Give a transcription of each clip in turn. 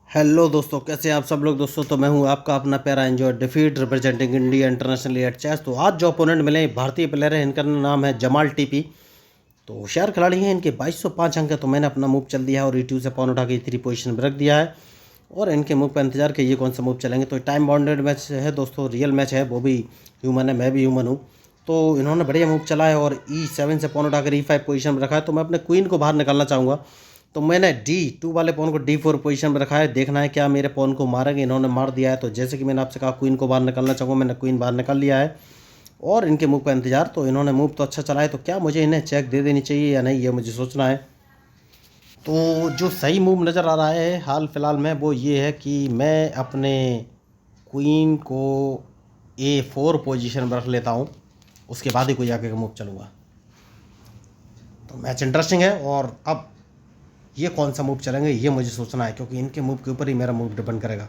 Hello दोस्तों, कैसे हैं आप सब लोग। दोस्तों तो मैं हूं आपका अपना प्यारा enjoy defeat representing India internationally at chess. तो आज जो ओपोनेंट मिले हैं, भारतीय प्लेयर है, इनका नाम है जमाल टीपी। तो होशियार खिलाड़ी हैं, इनके 2205 अंक है। तो मैंने अपना मूव चल दिया है और E2 से पॉन उठा के E3 पोजीशन में रख दिया है और इनके मूव का इंतजार कि ये कौन सा मूव चलेंगे। तो टाइम बाउंडेड मैच है दोस्तों, रियल मैच है। वो भी ह्यूमन है, मैं भी ह्यूमन हूँ। तो इन्होंने बढ़िया मूव चला है और E7 से पॉन उठाकर E5 पोजीशन में रखा है। तो मैं अपने क्वीन को बाहर निकालना चाहूँगा। तो मैंने D2 वाले पॉन को D4 पोजीशन में रखा है। देखना है क्या मेरे पॉन को मारेंगे। इन्होंने मार दिया है। तो जैसे कि मैंने आपसे कहा क्वीन को बाहर निकालना चाहूँगा, मैंने क्वीन बाहर निकाल लिया है और इनके मूव का इंतजार। तो इन्होंने मूव तो अच्छा चला है, तो क्या मुझे इन्हें चेक दे देनी चाहिए या नहीं, ये मुझे सोचना है। तो जो सही मूव नज़र आ रहा है हाल फिलहाल में वो ये है कि मैं अपने क्वीन को A4 पोजीशन में रख लेता हूँ, उसके बाद ही कोई आगे का मूव चलूँगा। तो मैच इंटरेस्टिंग है और अब ये कौन सा मूव चलेंगे ये मुझे सोचना है, क्योंकि इनके मूव के ऊपर ही मेरा मूव डिपेंड करेगा।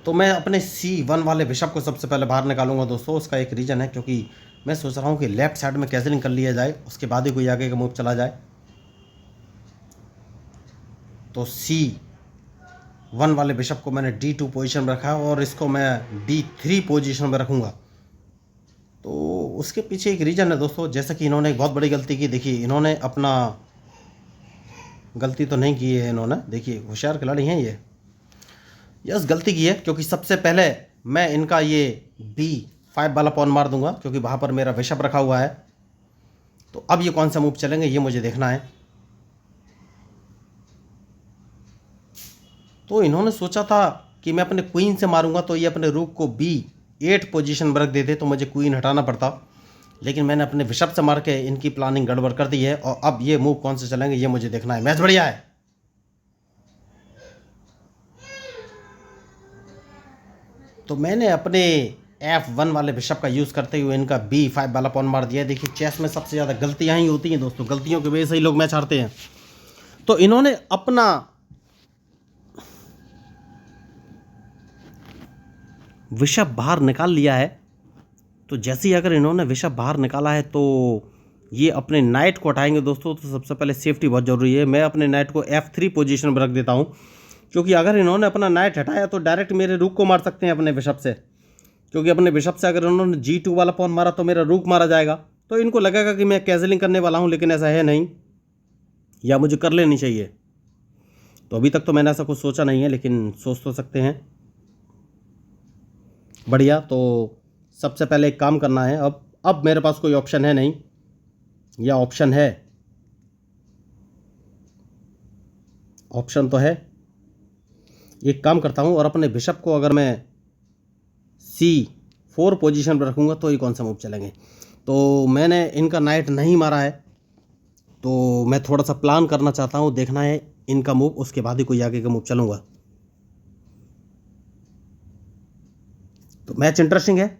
तो मैं अपने C1 वाले बिशप को सबसे पहले बाहर निकालूंगा दोस्तों। उसका एक रीज़न है, क्योंकि मैं सोच रहा हूँ कि लेफ्ट साइड में कैसलिंग कर लिया जाए, उसके बाद ही कोई आगे का मूव चला जाए। तो C1 वाले बिशप को मैंने D2 पोजीशन में रखा है और इसको मैं D3 पोजीशन में रखूँगा। तो उसके पीछे एक रीज़न है दोस्तों, जैसा कि इन्होंने एक बहुत बड़ी गलती की। देखिए, इन्होंने अपना गलती तो नहीं की है इन्होंने, देखिए होशियार खिलाड़ी हैं ये। यस, गलती की है, क्योंकि सबसे पहले मैं इनका ये B5 वाला पॉन मार दूंगा, क्योंकि वहाँ पर मेरा बिशप रखा हुआ है। तो अब ये कौन सा मूव चलेंगे ये मुझे देखना है। तो इन्होंने सोचा था कि मैं अपने क्वीन से मारूंगा तो ये अपने रूक को B8 पोजीशन पर रख देते, तो मुझे क्वीन हटाना पड़ता। लेकिन मैंने अपने बिशप से मार के इनकी प्लानिंग गड़बड़ कर दी है और अब ये मूव कौन से चलेंगे ये मुझे देखना है। मैच बढ़िया है। तो मैंने अपने F1 वाले बिशप का यूज़ करते हुए इनका B5 वाला पॉन मार दिया है। देखिए, चेस में सबसे ज़्यादा गलतियाँ ही होती हैं दोस्तों, गलतियों की वजह से ही लोग मैच हारते हैं। तो इन्होंने अपना बिशप बाहर निकाल लिया है। तो जैसे ही अगर इन्होंने बिशप बाहर निकाला है तो ये अपने नाइट को हटाएंगे दोस्तों। तो सबसे पहले सेफ्टी बहुत ज़रूरी है। मैं अपने नाइट को F3 पोजीशन पर रख देता हूँ, क्योंकि अगर इन्होंने अपना नाइट हटाया तो डायरेक्ट मेरे रूक को मार सकते हैं अपने बिशप से। क्योंकि अपने बिशप से अगर उन्होंने G2 वाला पॉन मारा तो मेरा रूक मारा जाएगा। तो इनको लगेगा कि मैं कैजलिंग करने वाला हूँ, लेकिन ऐसा है नहीं, या मुझे कर लेनी चाहिए। तो अभी तक तो मैंने ऐसा कुछ सोचा नहीं है, लेकिन सोच तो सकते हैं। बढ़िया। तो सबसे पहले एक काम करना है। अब मेरे पास कोई ऑप्शन है नहीं, या ऑप्शन है? ऑप्शन तो है। एक काम करता हूँ और अपने बिशप को अगर मैं C4 पोजीशन पर रखूँगा तो ये कौन सा मूव चलेंगे। तो मैंने इनका नाइट नहीं मारा है, तो मैं थोड़ा सा प्लान करना चाहता हूँ, देखना है इनका मूव, उसके बाद ही कोई आगे का मूव चलूँगा। तो मैच इंटरेस्टिंग है,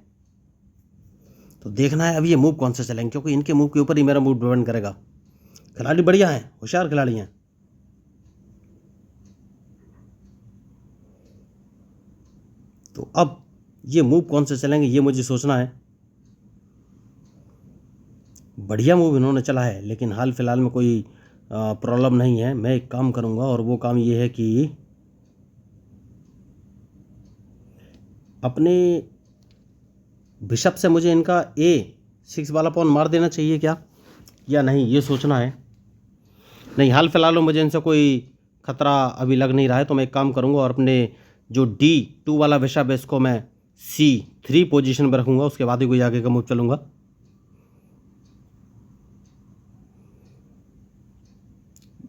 तो देखना है अब ये मूव कौन सा चलेंगे, क्योंकि इनके मूव के ऊपर ही मेरा मूव डिपेंड करेगा। खिलाड़ी बढ़िया हैं, होशियार खिलाड़ी हैं। तो अब ये मूव कौन से चलेंगे ये मुझे सोचना है। बढ़िया मूव इन्होंने चला है, लेकिन हाल फिलहाल में कोई प्रॉब्लम नहीं है। मैं एक काम करूँगा और वो काम ये है कि अपने बिशप से मुझे इनका A6 वाला पॉन मार देना चाहिए क्या, या नहीं, ये सोचना है। नहीं, हाल फिलहाल में मुझे इनसे कोई खतरा अभी लग नहीं रहा है। तो मैं एक काम करूँगा और अपने जो D2 वाला बिशप है इसको मैं C3 पोजीशन पर रखूँगा, उसके बाद ही कोई आगे का मूव चलूँगा।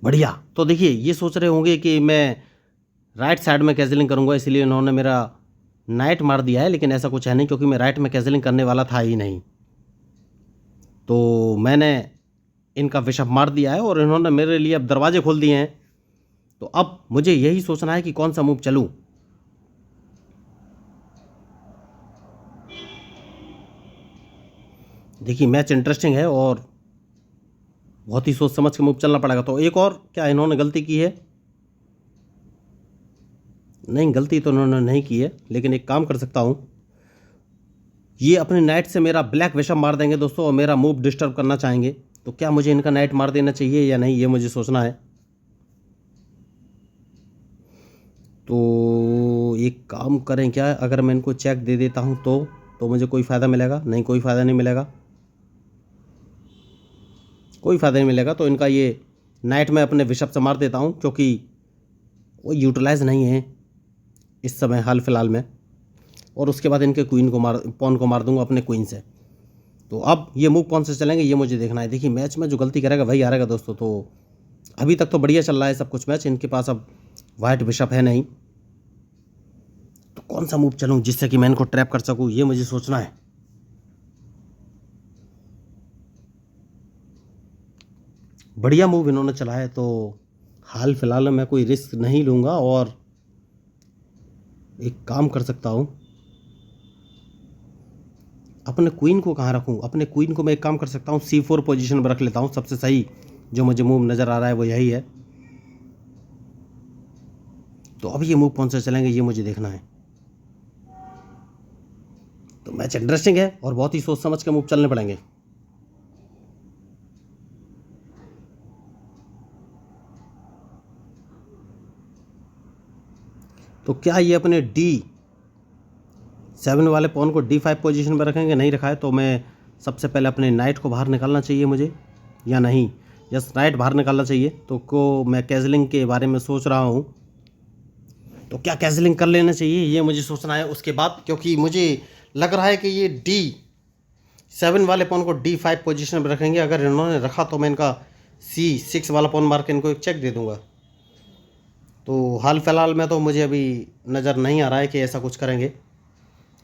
बढ़िया। तो देखिए, ये सोच रहे होंगे कि मैं राइट साइड में कैजलिंग करूँगा, इसलिए इन्होंने मेरा नाइट मार दिया है, लेकिन ऐसा कुछ है नहीं, क्योंकि मैं राइट में कैजलिंग करने वाला था ही नहीं। तो मैंने इनका बिशप मार दिया है और इन्होंने मेरे लिए अब दरवाजे खोल दिए हैं। तो अब मुझे यही सोचना है कि कौन सा मूव चलूँ। देखिए, मैच इंटरेस्टिंग है और बहुत ही सोच समझ के मूव चलना पड़ेगा। तो एक और, क्या इन्होंने गलती की है? नहीं, गलती तो इन्होंने नहीं की है, लेकिन एक काम कर सकता हूँ, ये अपने नाइट से मेरा ब्लैक बिशप मार देंगे दोस्तों और मेरा मूव डिस्टर्ब करना चाहेंगे। तो क्या मुझे इनका नाइट मार देना चाहिए या नहीं, ये मुझे सोचना है। तो एक काम करें क्या, अगर मैं इनको चेक दे देता हूँ तो मुझे कोई फ़ायदा मिलेगा? नहीं, कोई फ़ायदा नहीं मिलेगा, कोई फ़ायदा नहीं मिलेगा। तो इनका ये नाइट में अपने बिशप से मार देता हूँ, क्योंकि वो यूटिलाइज नहीं है इस समय हाल फिलहाल में। और उसके बाद इनके पॉन को मार दूंगा अपने क्वीन से। तो अब ये मूव कौन से चलेंगे ये मुझे देखना है। देखिए, मैच में जो गलती करेगा वही हारेगा दोस्तों। तो अभी तक तो बढ़िया चल रहा है सब कुछ मैच, इनके पास अब वाइट बिशप है नहीं। तो कौन सा मूव चलूँ जिससे कि मैं इनको ट्रैप कर सकूँ, ये मुझे सोचना है। बढ़िया मूव इन्होंने चला है, तो हाल फिलहाल में मैं कोई रिस्क नहीं लूँगा और एक काम कर सकता हूँ। अपने क्वीन को कहाँ रखूँ? अपने क्वीन को मैं एक काम कर सकता हूँ, C4 पोजीशन पर रख लेता हूँ। सबसे सही जो मुझे मूव नज़र आ रहा है वो यही है। तो अब ये मूव कौन से चलेंगे ये मुझे देखना है। तो मैच इंटरेस्टिंग है और बहुत ही सोच समझ के मूव चलने पड़ेंगे। तो क्या ये अपने D7 वाले पॉन को D5 पोजीशन पर रखेंगे? नहीं रखा है, तो मैं सबसे पहले अपने नाइट को बाहर निकालना चाहिए मुझे, या नहीं? यस, नाइट बाहर निकालना चाहिए। तो मैं कैजलिंग के बारे में सोच रहा हूँ। तो क्या कैजलिंग कर लेना चाहिए ये मुझे सोचना है उसके बाद, क्योंकि मुझे लग रहा है कि ये D7 वाले पॉन को D5 पोजीशन पर रखेंगे। अगर इन्होंने रखा तो मैं इनका C6 वाला पॉन मार के इनको एक चेक दे दूंगा। तो हाल फिलहाल में तो मुझे अभी नज़र नहीं आ रहा है कि ऐसा कुछ करेंगे।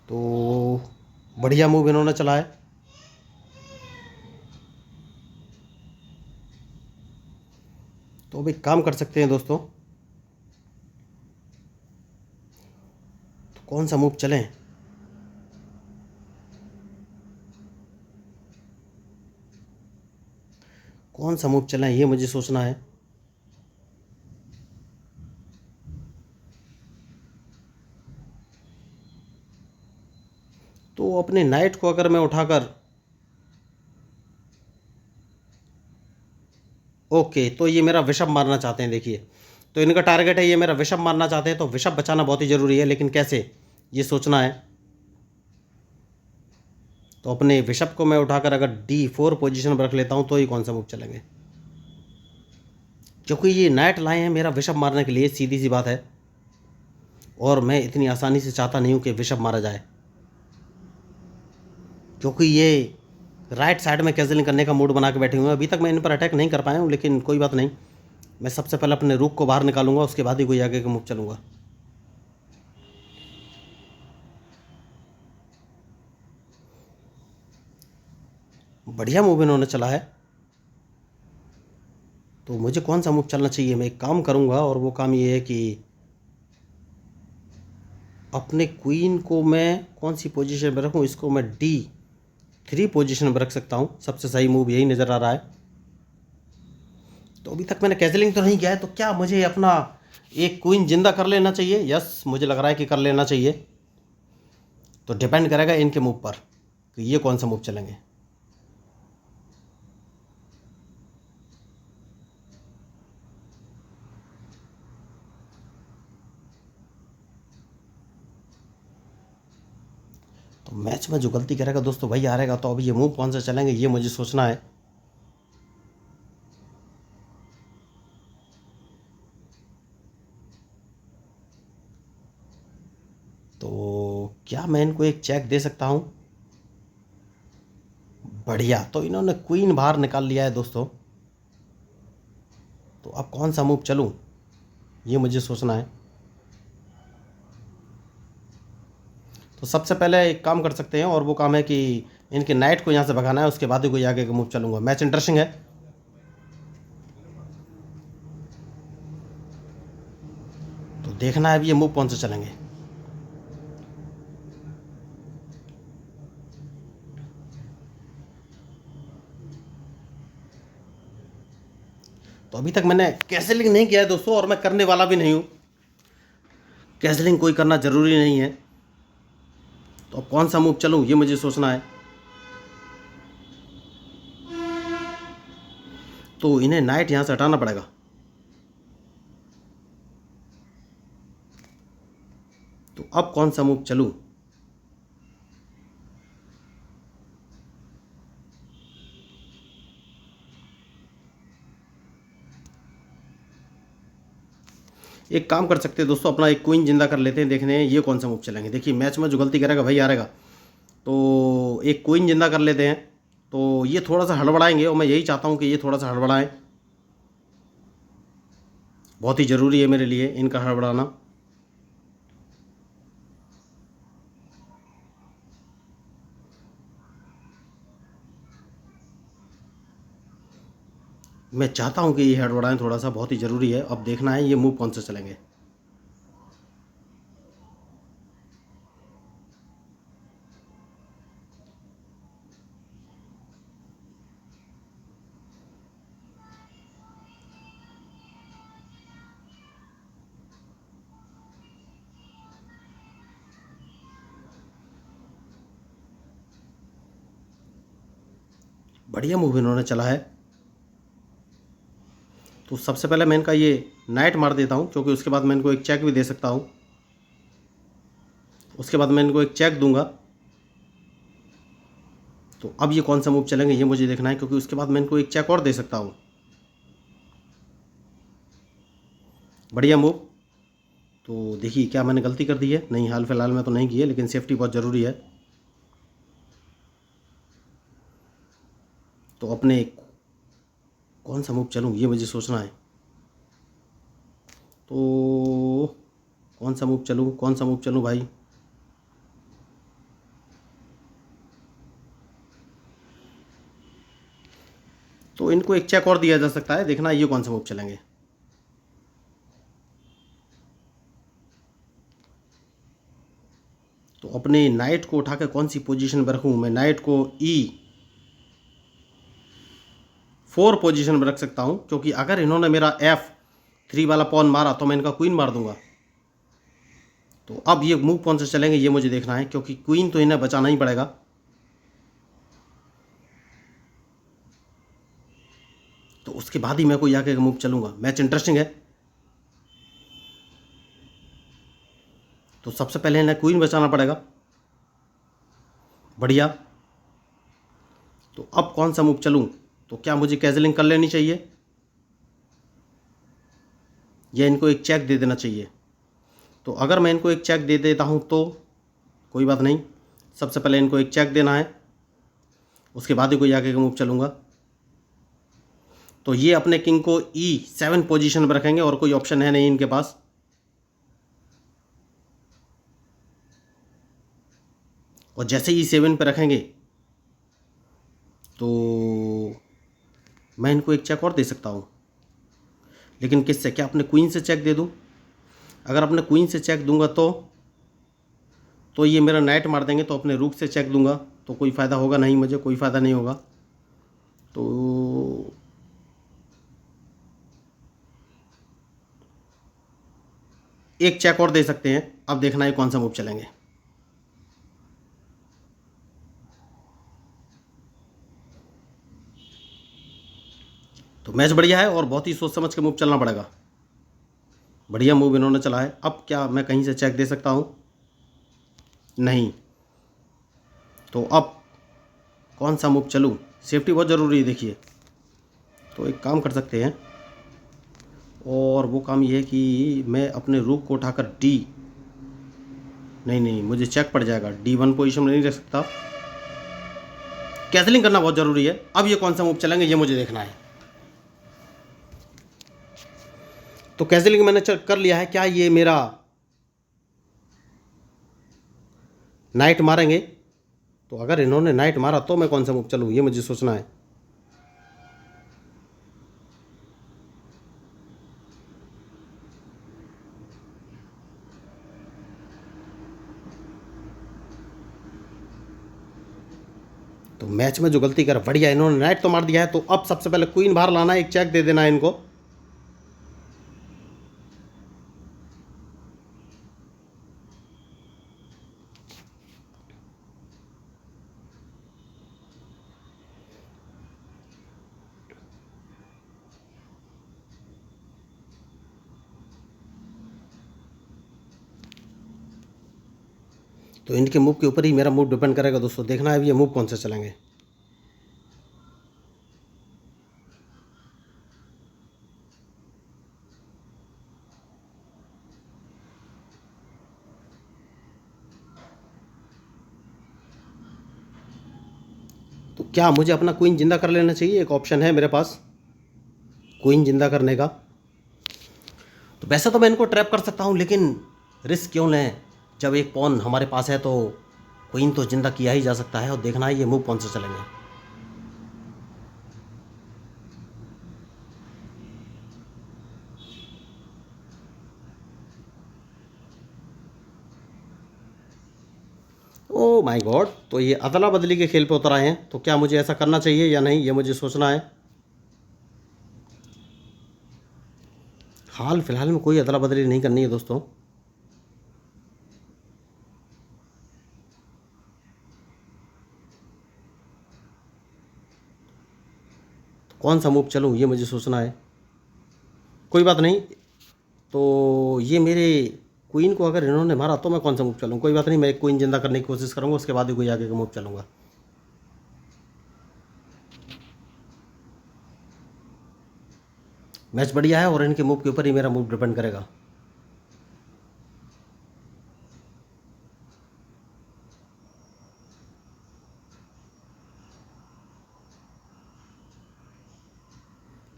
तो बढ़िया मूव इन्होंने चला है। तो अभी काम कर सकते हैं दोस्तों। तो कौन सा मूव चलें? कौन सा मूव चलें ये मुझे सोचना है। तो अपने नाइट को अगर मैं उठाकर, ओके, तो ये मेरा विशप मारना चाहते हैं। देखिए, तो इनका टारगेट है ये मेरा विशप मारना चाहते हैं। तो विशप बचाना बहुत ही ज़रूरी है, लेकिन कैसे ये सोचना है। तो अपने विशप को मैं उठाकर अगर D4 पोजीशन पर रख लेता हूँ तो ही कौन सा मूव चलेंगे, क्योंकि ये नाइट लाए हैं मेरा विशप मारने के लिए, सीधी सी बात है। और मैं इतनी आसानी से चाहता नहीं हूँ कि विशप मारा जाए, क्योंकि ये राइट साइड में कैजलिंग करने का मूड बना के बैठे हुए हैं। अभी तक मैं इन पर अटैक नहीं कर पाया हूँ, लेकिन कोई बात नहीं। मैं सबसे पहले अपने रूक को बाहर निकालूंगा, उसके बाद ही कोई आगे का मूव चलूँगा। बढ़िया मूव इन्होंने चला है। तो मुझे कौन सा मूव चलना चाहिए? मैं एक काम करूँगा, और वो काम ये है कि अपने क्वीन को मैं कौन सी पोजीशन पर रखूँ? इसको मैं D3 पोजीशन पर रख सकता हूँ। सबसे सही मूव यही नज़र आ रहा है। तो अभी तक मैंने कैजलिंग तो नहीं किया है, तो क्या मुझे अपना एक क्वीन जिंदा कर लेना चाहिए? यस, मुझे लग रहा है कि कर लेना चाहिए। तो डिपेंड करेगा इनके मूव पर कि ये कौन सा मूव चलेंगे। तो मैच में जो गलती करेगा दोस्तों वही हारेगा। तो अभी ये मूव कौन सा चलेंगे ये मुझे सोचना है। तो क्या मैं इनको एक चेक दे सकता हूँ? बढ़िया, तो इन्होंने क्वीन बाहर निकाल लिया है दोस्तों। तो अब कौन सा मूव चलूँ ये मुझे सोचना है। तो सबसे पहले एक काम कर सकते हैं, और वो काम है कि इनके नाइट को यहाँ से भगाना है, उसके बाद ही कोई आगे का मूव चलूँगा। मैच इंटरेस्टिंग है। तो देखना है अब ये मूव कौन से चलेंगे। तो अभी तक मैंने कैसलिंग नहीं किया है दोस्तों, और मैं करने वाला भी नहीं हूँ। कैसलिंग कोई करना ज़रूरी नहीं है। तो अब कौन सा मूव चलूँ ये मुझे सोचना है। तो इन्हें नाइट यहाँ से हटाना पड़ेगा। अब कौन सा मूव चलूं? एक काम कर सकते हैं दोस्तों, अपना एक क्वीन जिंदा कर लेते हैं, देखने हैं ये कौन सा मूव चलेंगे। देखिए मैच में जो गलती करेगा भाई हारेगा, तो एक क्वीन जिंदा कर लेते हैं। तो ये थोड़ा सा हड़बड़ाएंगे और मैं यही चाहता हूँ कि ये थोड़ा सा हड़बड़ाएं, बहुत ही ज़रूरी है मेरे लिए इनका हड़बड़ाना। मैं चाहता हूँ कि ये हड़बड़ाएं थोड़ा सा, बहुत ही ज़रूरी है। अब देखना है ये मूव कौन से चलेंगे। बढ़िया मूव इन्होंने चला है। तो सबसे पहले मैं इनका ये नाइट मार देता हूँ, क्योंकि उसके बाद मैं इनको एक चेक भी दे सकता हूँ। उसके बाद मैं इनको एक चेक दूंगा। तो अब ये कौन सा मूव चलेंगे ये मुझे देखना है, क्योंकि उसके बाद मैं इनको एक चेक और दे सकता हूँ। बढ़िया मूव। तो देखिए क्या मैंने गलती कर दी है? नहीं, हाल फिलहाल में तो नहीं की है, लेकिन सेफ्टी बहुत ज़रूरी है। तो अपने कौन सा मूव चलूँ ये मुझे सोचना है। तो कौन सा मूव चलूँ, कौन सा मूव चलूँ भाई? तो इनको एक चेक और दिया जा सकता है, देखना ये कौन सा मूव चलेंगे। तो अपने नाइट को उठाकर कौन सी पोजीशन पर रखूँ? मैं नाइट को E4 पोजीशन में रख सकता हूँ, क्योंकि अगर इन्होंने मेरा F3 वाला पॉन मारा तो मैं इनका क्वीन मार दूंगा। तो अब ये मूव कौन से चलेंगे ये मुझे देखना है, क्योंकि क्वीन तो इन्हें बचाना ही पड़ेगा। तो उसके बाद ही मैं कोई आगे का मूव चलूंगा। मैच इंटरेस्टिंग है। तो सबसे पहले इन्हें क्वीन बचाना पड़ेगा। बढ़िया। तो अब कौन सा मूव चलूं? तो क्या मुझे कैजलिंग कर लेनी चाहिए या इनको एक चेक दे देना चाहिए? तो अगर मैं इनको एक चेक दे देता हूं तो कोई बात नहीं, सबसे पहले इनको एक चेक देना है, उसके बाद ही कोई आगे का मूव चलूंगा। तो ये अपने किंग को E7 पोजीशन पर रखेंगे और कोई ऑप्शन है नहीं इनके पास। और जैसे E7 पर रखेंगे तो मैं इनको एक चेक और दे सकता हूँ, लेकिन किससे? क्या अपने क्वीन से चेक दे दूँ? अगर अपने क्वीन से चेक दूंगा तो ये मेरा नाइट मार देंगे, तो अपने रूक से चेक दूंगा तो कोई फ़ायदा होगा नहीं, मुझे कोई फ़ायदा नहीं होगा। तो एक चेक और दे सकते हैं। अब देखना है कौन सा मूव चलेंगे। तो मैच बढ़िया है और बहुत ही सोच समझ के मूव चलना पड़ेगा। बढ़िया मूव इन्होंने चला है। अब क्या मैं कहीं से चेक दे सकता हूँ? नहीं। तो अब कौन सा मूव चलूँ? सेफ्टी बहुत ज़रूरी है देखिए। तो एक काम कर सकते हैं, और वो काम ये है कि मैं अपने रूक को उठाकर नहीं नहीं, मुझे चेक पड़ जाएगा। D1 पोजीशन में नहीं रख सकता। कैसलिंग करना बहुत ज़रूरी है। अब ये कौन सा मूव चलेंगे ये मुझे देखना है। तो कैसलिंग मैंने कर लिया है। क्या ये मेरा नाइट मारेंगे? तो अगर इन्होंने नाइट मारा तो मैं कौन सा मूव चलूँ ये मुझे सोचना है। तो मैच में जो गलती कर, बढ़िया इन्होंने नाइट तो मार दिया है। तो अब सबसे पहले क्वीन बाहर लाना है, एक चेक दे देना है इनको। तो इनके मूव के ऊपर ही मेरा मूव डिपेंड करेगा दोस्तों। देखना है अब ये मूव कौन से चलेंगे। तो क्या मुझे अपना क्वीन जिंदा कर लेना चाहिए? एक ऑप्शन है मेरे पास क्वीन जिंदा करने का। तो वैसे तो मैं इनको ट्रैप कर सकता हूँ, लेकिन रिस्क क्यों लें जब एक पॉन हमारे पास है। तो क्वीन तो जिंदा किया ही जा सकता है। और देखना है ये मूव कौन से चलेंगे। ओ माय गॉड, तो ये अदला बदली के खेल पे उतर आए हैं। तो क्या मुझे ऐसा करना चाहिए या नहीं, ये मुझे सोचना है। हाल फिलहाल में कोई अदला बदली नहीं करनी है दोस्तों। तो कौन सा मूव चलूँ ये मुझे सोचना है। कोई बात नहीं। तो ये मेरे क्वीन को अगर इन्होंने मारा तो मैं कौन सा मूव चलूँ। कोई बात नहीं, मैं एक क्वीन जिंदा करने की कोशिश करूँगा, उसके बाद ही कोई आगे का मूव चलूँगा। मैच बढ़िया है और इनके मूव के ऊपर ही मेरा मूव डिपेंड करेगा।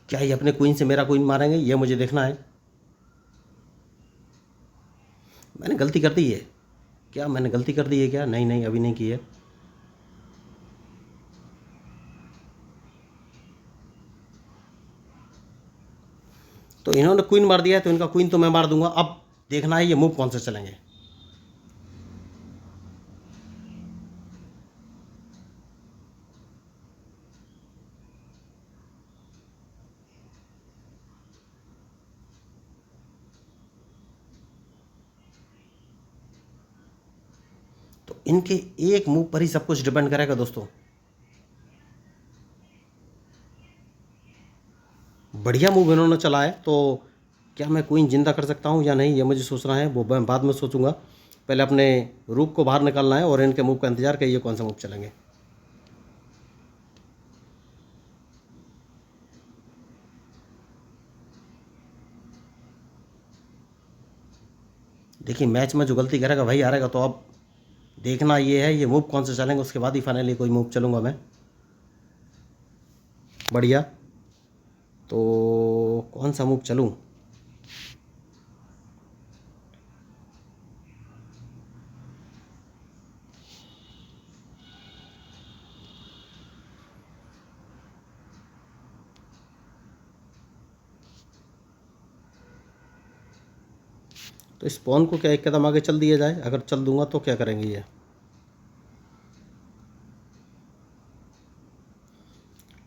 क्या ये अपने क्वीन से मेरा क्वीन मारेंगे, ये मुझे देखना है। मैंने गलती कर दी है क्या? मैंने गलती कर दी है क्या? नहीं नहीं, अभी नहीं की है। तो इन्होंने क्वीन मार दिया है, तो इनका क्वीन तो मैं मार दूंगा। अब देखना है ये मूव कौन से चलेंगे। तो इनके एक मूव पर ही सब कुछ डिपेंड करेगा दोस्तों। बढ़िया मूव इन्होंने चला है। तो क्या मैं क्वीन जिंदा कर सकता हूँ या नहीं, ये मुझे सोचना है। वो मैं बाद में सोचूंगा। पहले अपने रूक को बाहर निकालना है और इनके मूव का इंतजार करिए कौन सा मूव चलेंगे। देखिए मैच में जो गलती करेगा वही हारेगा। तो अब देखना ये है ये मूव कौन से चलेंगे, उसके बाद ही फाइनली कोई मूव चलूँगा मैं। बढ़िया। तो कौन सा मूव चलूँ। तो इस पॉन को क्या एक कदम आगे चल दिया जाए? अगर चल दूंगा तो क्या करेंगे ये?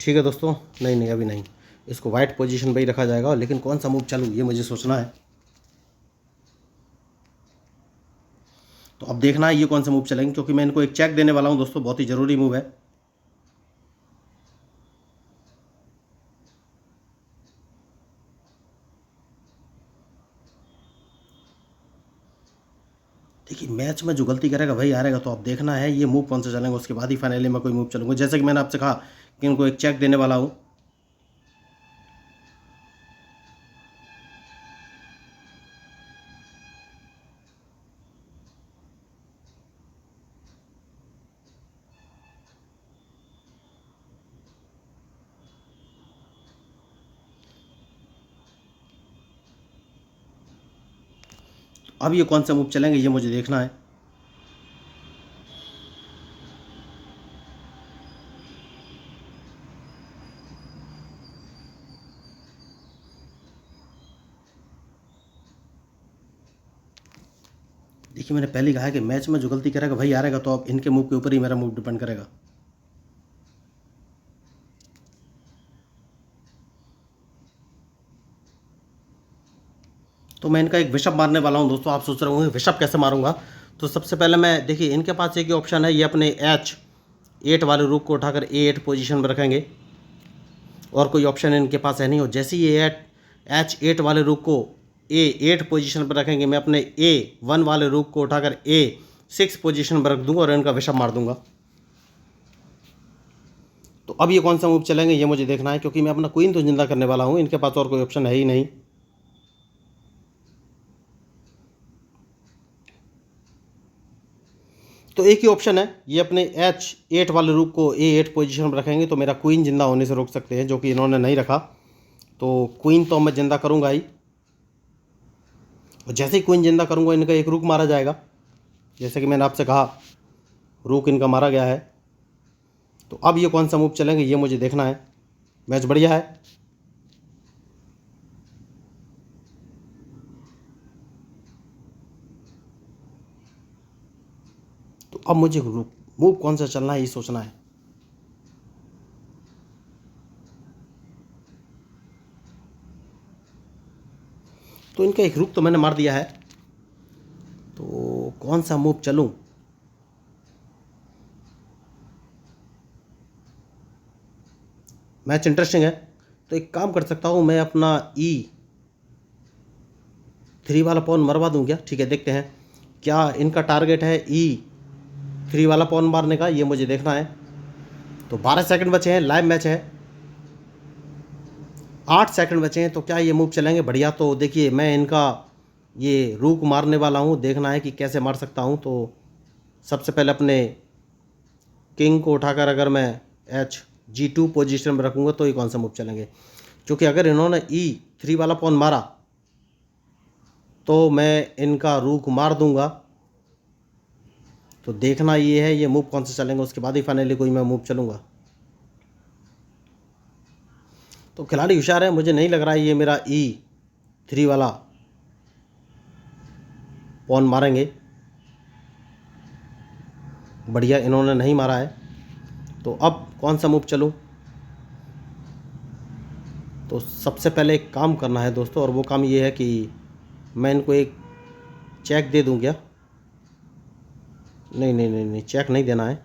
ठीक है दोस्तों, नहीं नहीं अभी नहीं। इसको वाइट पोजीशन पे ही रखा जाएगा, लेकिन कौन सा मूव चलूँ ये मुझे सोचना है। तो अब देखना है ये कौन सा मूव चलेंगे, क्योंकि मैं इनको एक चेक देने वाला हूँ दोस्तों। बहुत ही ज़रूरी मूव है। देखिए मैच में जो गलती करेगा वही हारेगा। तो अब देखना है ये मूव कौन सा चलेंगे, उसके बाद ही फाइनली मैं कोई मूव चलूँगा। जैसे कि मैंने आपसे कहा कि इनको एक चेक देने वाला हूँ। अब ये कौन सा मूव चलेंगे ये मुझे देखना है। देखिए मैंने पहले कहा है कि मैच में जो गलती करेगा वही हारेगा। तो अब इनके मूव के ऊपर ही मेरा मूव डिपेंड करेगा। तो मैं इनका एक विशप मारने वाला हूँ दोस्तों। आप सोच रहे होंगे विशप कैसे मारूंगा। तो सबसे पहले मैं देखिए इनके पास एक ही ऑप्शन है, ये अपने H8 वाले रूक को उठाकर A8 पोजीशन में रखेंगे, और कोई ऑप्शन इनके पास है नहीं। और जैसे ही ये H8 वाले रूक को A8 पोजीशन पर रखेंगे, मैं अपने A1 वाले रूक को उठाकर 6 पोजीशन पर रख दूंगा और इनका बिशप मार दूंगा। तो अब ये कौन सा मूव चलेंगे ये मुझे देखना है, क्योंकि मैं अपना क्वीन तो जिंदा करने वाला हूँ, इनके पास और कोई ऑप्शन है ही नहीं। तो एक ही ऑप्शन है, ये अपने H8 वाले रूक को A8 पोजीशन पर रखेंगे तो मेरा क्वीन जिंदा होने से रोक सकते हैं, जो कि इन्होंने नहीं रखा। तो क्वीन तो मैं जिंदा करूंगा ही, और जैसे ही क्वीन जिंदा करूंगा इनका एक रूक मारा जाएगा। जैसे कि मैंने आपसे कहा रूक इनका मारा गया है। तो अब ये कौन सा मूव चलेंगे ये मुझे देखना है। मैच बढ़िया है। तो अब मुझे मूव कौन सा चलना है ये सोचना है। तो इनका एक रुक तो मैंने मार दिया है, तो कौन सा मूव चलूं। मैच इंटरेस्टिंग है, तो एक काम कर सकता हूं मैं, अपना E3 वाला पॉन मरवा दूं क्या। ठीक है, देखते हैं क्या इनका टारगेट है E3 वाला पॉन मारने का, ये मुझे देखना है। तो 12 सेकंड बचे हैं, लाइव मैच है। 8 सेकंड बचे हैं, तो क्या ये मूव चलेंगे। बढ़िया। तो देखिए मैं इनका ये रूक मारने वाला हूँ, देखना है कि कैसे मार सकता हूँ। तो सबसे पहले अपने किंग को उठाकर अगर मैं H2 पोजीशन में रखूँगा तो ये कौन सा मूव चलेंगे, क्योंकि अगर इन्होंने E3 वाला पॉन मारा तो मैं इनका रूक मार दूंगा। तो देखना ये है ये मूव कौन सा चलेंगे, उसके बाद ही फाइनली कोई मैं मूव चलूँगा। तो खिलाड़ी होशियार है, मुझे नहीं लग रहा है ये मेरा E3 वाला पॉन मारेंगे। बढ़िया, इन्होंने नहीं मारा है। तो अब कौन सा मूव चलूँ। तो सबसे पहले एक काम करना है दोस्तों, और वो काम ये है कि मैं इनको एक चेक दे दूं क्या। नहीं नहीं नहीं नहीं, चेक नहीं देना है,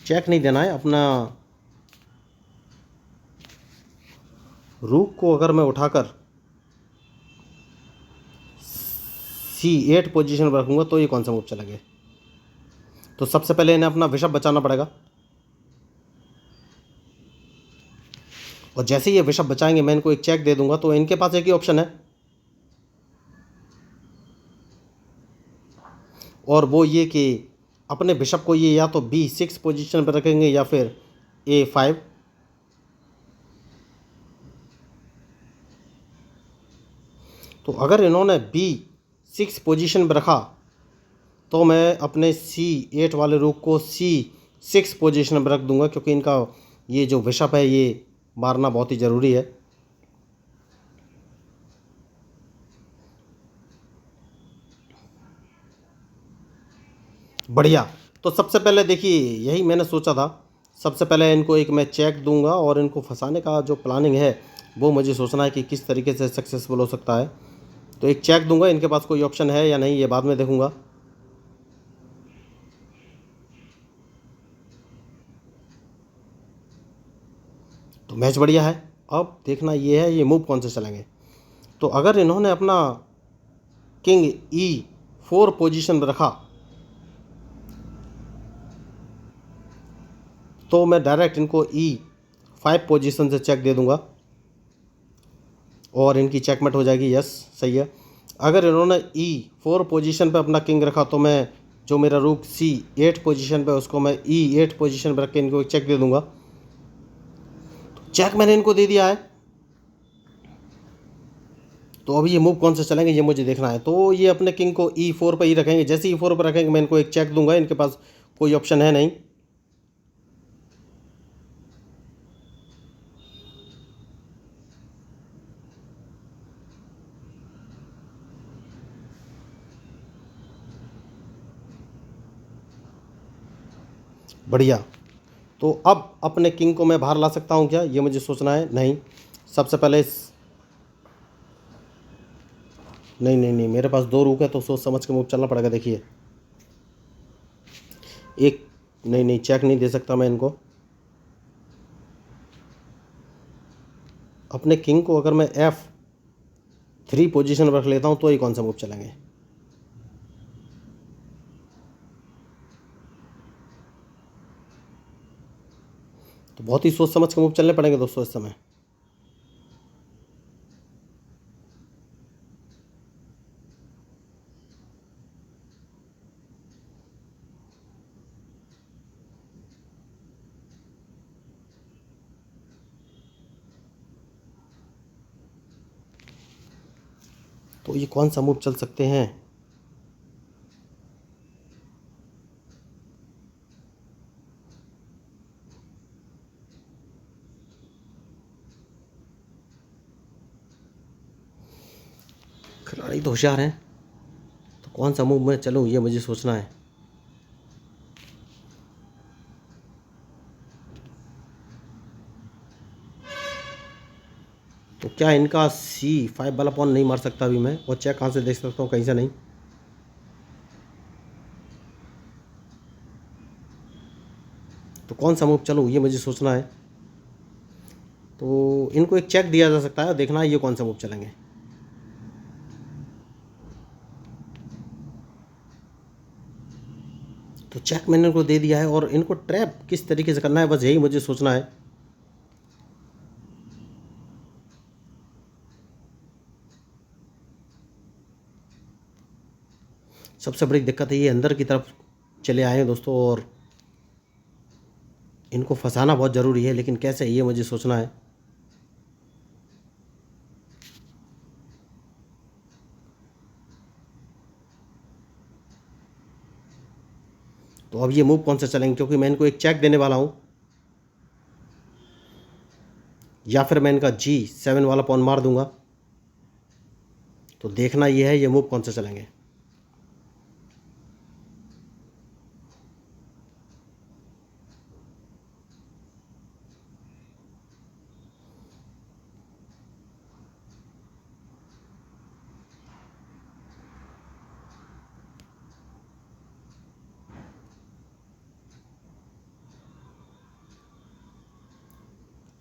चेक नहीं देना है। अपना रूक को अगर मैं उठाकर C8 पोजीशन पर रखूँगा तो ये कौन सा मूव चलेंगे। तो सबसे पहले इन्हें अपना बिशप बचाना पड़ेगा, और जैसे ही ये बिशप बचाएंगे मैं इनको एक चेक दे दूंगा। तो इनके पास एक ही ऑप्शन है, और वो ये कि अपने बिशप को ये या तो B6 पोजीशन पर रखेंगे या फिर A5। तो अगर इन्होंने B6 पोजीशन पर रखा तो मैं अपने C8 वाले रूक को C6 पोजीशन पर रख दूंगा, क्योंकि इनका ये जो बिशप है ये मारना बहुत ही ज़रूरी है। बढ़िया। तो सबसे पहले देखिए यही मैंने सोचा था, सबसे पहले इनको एक मैं चेक दूंगा, और इनको फंसाने का जो प्लानिंग है वो मुझे सोचना है कि किस तरीके से सक्सेसफुल हो सकता है। तो एक चेक दूंगा, इनके पास कोई ऑप्शन है या नहीं ये बाद में देखूंगा। तो मैच बढ़िया है। अब देखना ये है ये मूव कौन से चलेंगे। तो अगर इन्होंने अपना किंग E4 पोजीशन पर रखा तो मैं डायरेक्ट इनको E5 पोजीशन से चेक दे दूंगा और इनकी चेकमेट हो जाएगी। यस, सही है। अगर इन्होंने E4 पोजीशन पे अपना किंग रखा तो मैं जो मेरा रूक C8 पोजीशन पे उसको मैं E8 पोजीशन पे रख के इनको एक चेक दे दूंगा। तो चेक मैंने इनको दे दिया है। तो अभी ये मूव कौन से चलेंगे ये मुझे देखना है। तो ये अपने किंग को E4 पर ही रखेंगे, जैसे E4 पर रखेंगे मैं इनको एक चेक दूंगा, इनके पास कोई ऑप्शन है नहीं। बढ़िया। तो अब अपने किंग को मैं बाहर ला सकता हूँ क्या ये मुझे सोचना है। नहीं, सबसे पहले नहीं नहीं नहीं, मेरे पास दो रूक है तो सोच समझ के मूव चलना पड़ेगा। देखिए एक, नहीं नहीं, चेक नहीं दे सकता मैं इनको। अपने किंग को अगर मैं F3 पोजीशन पर रख लेता हूँ तो ये कौन सा मूव चलेंगे। तो बहुत ही सोच समझ के मूव चलने पड़ेंगे दोस्तों इस समय। तो ये कौन सा मूव चल सकते हैं? खिलाड़ी तो होशियार हैं, तो कौन सा मूव मैं चलूँ ये मुझे सोचना है। तो क्या इनका C5 वाला पॉन नहीं मार सकता अभी मैं, और चेक कहाँ से देख सकता हूँ? कहीं से नहीं। तो कौन सा मूव चलूँ ये मुझे सोचना है। तो इनको एक चेक दिया जा सकता है, देखना है ये कौन सा मूव चलेंगे। तो चेक मैंने इनको दे दिया है, और इनको ट्रैप किस तरीके से करना है बस यही मुझे सोचना है। सबसे बड़ी दिक्कत है ये अंदर की तरफ चले आए हैं दोस्तों, और इनको फंसाना बहुत ज़रूरी है, लेकिन कैसे ये मुझे सोचना है। तो अब ये मूव कौन सा चलेंगे, क्योंकि मैं इनको एक चेक देने वाला हूँ, या फिर मैं इनका G7 वाला पॉन मार दूंगा। तो देखना ये है ये मूव कौन सा चलेंगे।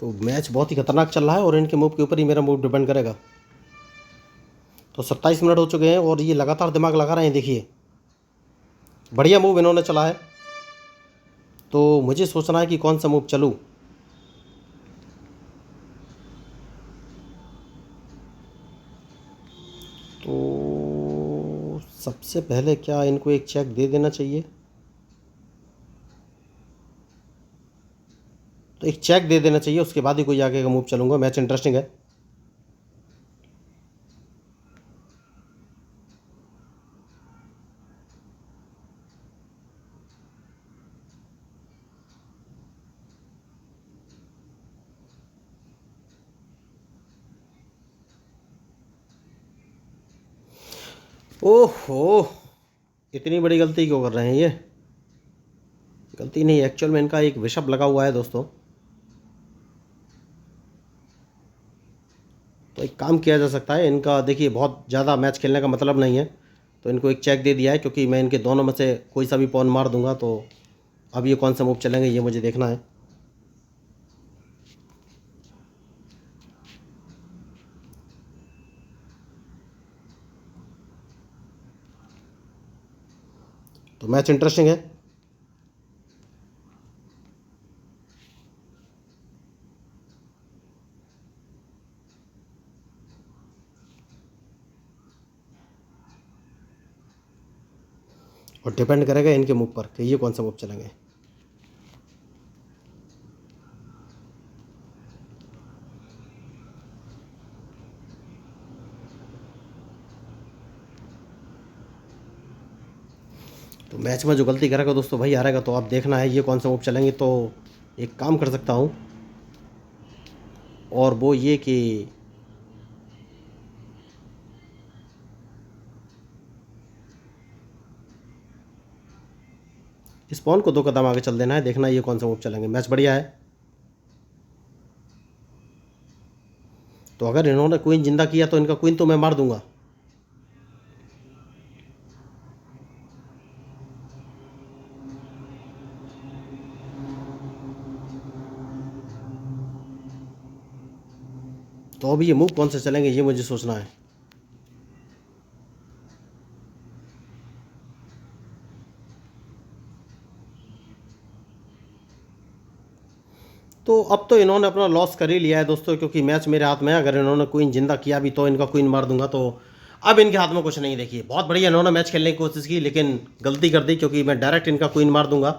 तो मैच बहुत ही खतरनाक चल रहा है, और इनके मूव के ऊपर ही मेरा मूव डिपेंड करेगा। तो 27 मिनट हो चुके हैं, और ये लगातार दिमाग लगा रहे हैं। देखिए बढ़िया मूव इन्होंने चला है, तो मुझे सोचना है कि कौन सा मूव चलूँ। तो सबसे पहले क्या इनको एक चेक दे देना चाहिए। तो एक चेक दे देना चाहिए, उसके बाद ही कोई आगे का मूव चलूँगा। मैच इंटरेस्टिंग है। ओहो, इतनी बड़ी गलती क्यों कर रहे हैं ये। गलती नहीं, एक्चुअल में इनका एक विशप लगा हुआ है दोस्तों। तो एक काम किया जा सकता है इनका, देखिए बहुत ज़्यादा मैच खेलने का मतलब नहीं है, तो इनको एक चेक दे दिया है, क्योंकि मैं इनके दोनों में से कोई सा भी पॉन मार दूंगा। तो अब ये कौन सा मूव चलेंगे ये मुझे देखना है। तो मैच इंटरेस्टिंग है। और डिपेंड करेगा इनके मूव पर कि ये कौन सा मूव चलेंगे। तो मैच में जो गलती करेगा दोस्तों भाई हारेगा। तो अब देखना है ये कौन सा मूव चलेंगे। तो एक काम कर सकता हूँ, और वो ये कि इस पॉन को 2 कदम आगे चल देना है। देखना ये कौन सा मूव चलेंगे। मैच बढ़िया है। तो अगर इन्होंने क्वीन जिंदा किया तो इनका क्वीन तो मैं मार दूंगा। तो अभी ये मूव कौन से चलेंगे ये मुझे सोचना है। तो अब तो इन्होंने अपना लॉस कर ही लिया है दोस्तों, क्योंकि मैच मेरे हाथ में है। अगर इन्होंने क्वीन जिंदा किया भी तो इनका क्वीन मार दूंगा। तो अब इनके हाथ में कुछ नहीं। देखिए बहुत बढ़िया इन्होंने मैच खेलने की कोशिश की, लेकिन गलती कर दी, क्योंकि मैं डायरेक्ट इनका क्वीन मार दूंगा।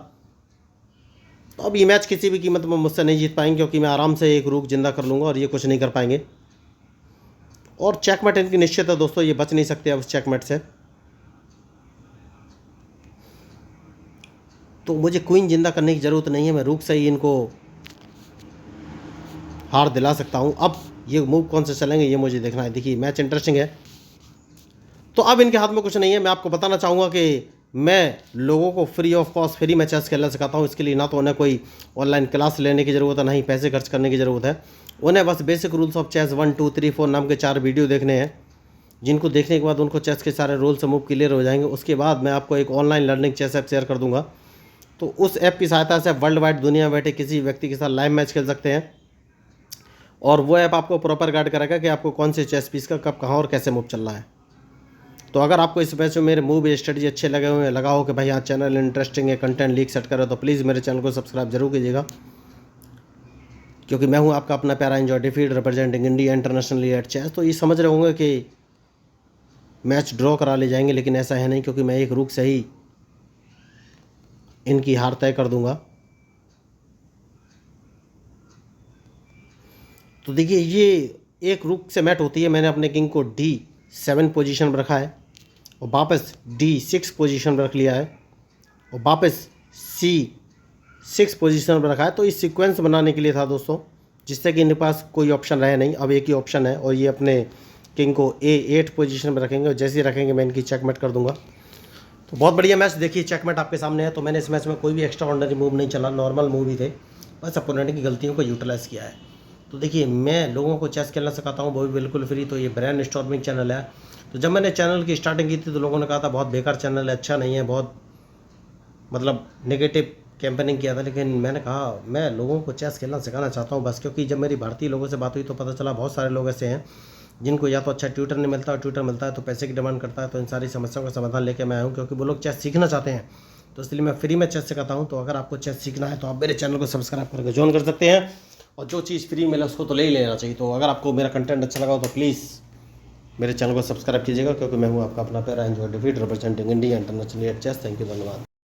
तो अब ये मैच किसी भी कीमत में मुझसे नहीं जीत पाएंगे, क्योंकि मैं आराम से एक रूक जिंदा कर लूँगा और ये कुछ नहीं कर पाएंगे। और चेकमेट इनकी निश्चित है दोस्तों, ये बच नहीं सकते अब उस चेकमेट से। तो मुझे क्वीन जिंदा करने की ज़रूरत नहीं है, मैं रूक से ही इनको हार दिला सकता हूँ। अब ये मूव कौन से चलेंगे ये मुझे देखना है। देखिए मैच इंटरेस्टिंग है। तो अब इनके हाथ में कुछ नहीं है। मैं आपको बताना चाहूँगा कि मैं लोगों को फ्री ऑफ कॉस्ट फ्री में चेस खेलना सिखाता हूँ। इसके लिए ना तो उन्हें कोई ऑनलाइन क्लास लेने की ज़रूरत है, ना ही पैसे खर्च करने की ज़रूरत है। उन्हें बस बेसिक रूल्स ऑफ चेस 1 2 3 4 नाम के 4 वीडियो देखने हैं, जिनको देखने के बाद उनको चेस के सारे रूल्स मूव क्लियर हो जाएंगे। उसके बाद मैं आपको एक online learning chess app share कर दूंगा। तो उस ऐप की सहायता से वर्ल्ड वाइड दुनिया में बैठे किसी व्यक्ति के साथ लाइव मैच खेल सकते हैं। और वो ऐप आपको प्रॉपर गाइड करेगा कि आपको कौन से चेस पीस का कब कहाँ और कैसे मूव चल रहा है। तो अगर आपको इस मैच में मेरे मूव स्ट्रेटजी अच्छे लगे हुए हैं, लगा हो कि भाई हाँ चैनल इंटरेस्टिंग है, कंटेंट लीक सेट करे, तो प्लीज़ मेरे चैनल को सब्सक्राइब जरूर कीजिएगा। क्योंकि मैं हूँ आपका अपना प्यारा enjoy defeat representing India internationally at chess. तो ये समझ रहे होंगे कि मैच ड्रॉ करा ले जाएंगे, लेकिन ऐसा है नहीं, क्योंकि मैं एक रूक से ही इनकी हार तय कर दूंगा। तो देखिए ये एक रुक से मैट होती है। मैंने अपने किंग को D7 पोजीशन पर रखा है और वापस D6 पोजीशन पर रख लिया है और वापस C6 पोजीशन पर रखा है। तो इस सीक्वेंस बनाने के लिए था दोस्तों, जिससे कि इनके पास कोई ऑप्शन रहे नहीं। अब एक ही ऑप्शन है और ये अपने किंग को A8 पोजीशन पर रखेंगे और जैसे ही रखेंगे मैं इनकी चेकमेट कर दूंगा। तो बहुत बढ़िया मैच। देखिए चेकमेट आपके सामने है। तो मैंने इस मैच में कोई भी एक्स्ट्रा ऑर्डिनरी मूव नहीं चला, नॉर्मल मूव ही थे, बस अपोनेंट की गलतियों को यूटिलाइज़ किया है। तो देखिए मैं लोगों को चेस खेलना सिखाता हूँ, वो भी बिल्कुल फ्री। तो ये ब्रेन स्टॉर्मिंग चैनल है। तो जब मैंने चैनल की स्टार्टिंग की थी तो लोगों ने कहा था बहुत बेकार चैनल है, अच्छा नहीं है, बहुत मतलब नेगेटिव कैंपेनिंग किया था। लेकिन मैंने कहा मैं लोगों को चेस खेलना सिखाना चाहता हूँ बस। क्योंकि जब मेरी भारतीय लोगों से बात हुई तो पता चला बहुत सारे लोग ऐसे हैं जिनको या तो अच्छा ट्यूटर नहीं मिलता, और ट्यूटर मिलता है तो पैसे की डिमांड करता है। तो इन सारी समस्याओं का समाधान लेकर मैं आया हूँ, क्योंकि वो लोग चेस सीखना चाहते हैं। तो इसलिए मैं फ्री में चेस सिखाता हूँ। तो अगर आपको चेस सीखना है तो आप मेरे चैनल को सब्सक्राइब करके ज्वाइन कर सकते हैं। और जो चीज़ फ्री मिले उसको तो ले ही लेना चाहिए। तो अगर आपको मेरा कंटेंट अच्छा लगा हो तो प्लीज़ मेरे चैनल को सब्सक्राइब कीजिएगा, क्योंकि मैं हूँ आपका अपना प्यारा enjoy defeat representing India international at chess. Thank you, धन्यवाद।